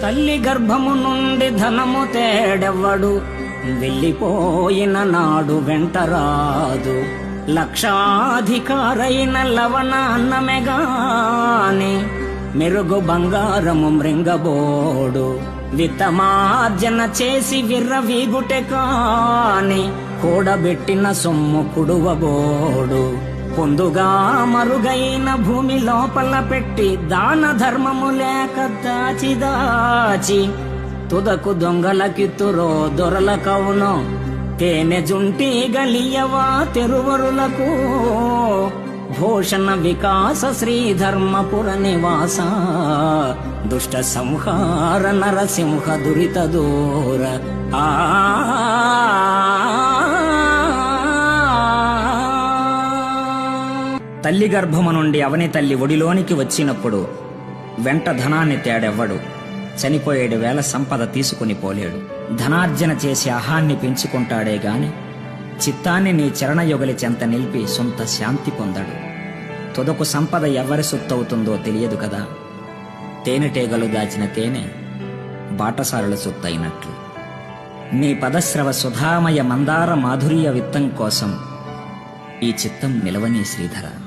తల్లి గర్భము నుండి ధనము తేడెవ్వడు, వెళ్ళిపోయిన నాడు వెంటరాదు. లక్షాధికారైన లవణ అన్నమెగాని, మెరుగు బంగారము మృంగబోడు. విత్తమార్జన చేసి విర్రవీగుటె కాని, కూడబెట్టిన సొమ్ము కుడువబోడు. పొందుగా మరుగైన భూమి లోపల పెట్టి, దాన ధర్మము లేక దాచి దాచి, తుదకు దొంగలకిత్తురో దొరలకవునో. తేనె జుంటి గలియవా తెరువరులకు, భూషణ వికాస శ్రీధర్మపుర నివాస. దుష్ట సంహార నరసింహ దురిత దూర. తల్లి గర్భము నుండి అవని తల్లి ఒడిలోనికి వచ్చినప్పుడు వెంట ధనాన్ని తేడెవ్వడు. చనిపోయేడు వేళ సంపద తీసుకుని పోలేడు. ధనార్జన చేసి అహాన్ని పెంచుకుంటాడే గాని, చిత్తాన్ని నీ చరణయుగలి చెంత నిలిపి సొంత శాంతి పొందడు. తుదకు సంపద ఎవరి సొత్తవుతుందో తెలియదు కదా. తేనెటీగలు దాచిన తేనె బాటసారుల సొత్తైనట్లు. నీ పదశ్రవ సుధామయ మందార మాధుర్య విత్తం కోసం ఈ చిత్తం నిలవని శ్రీధర.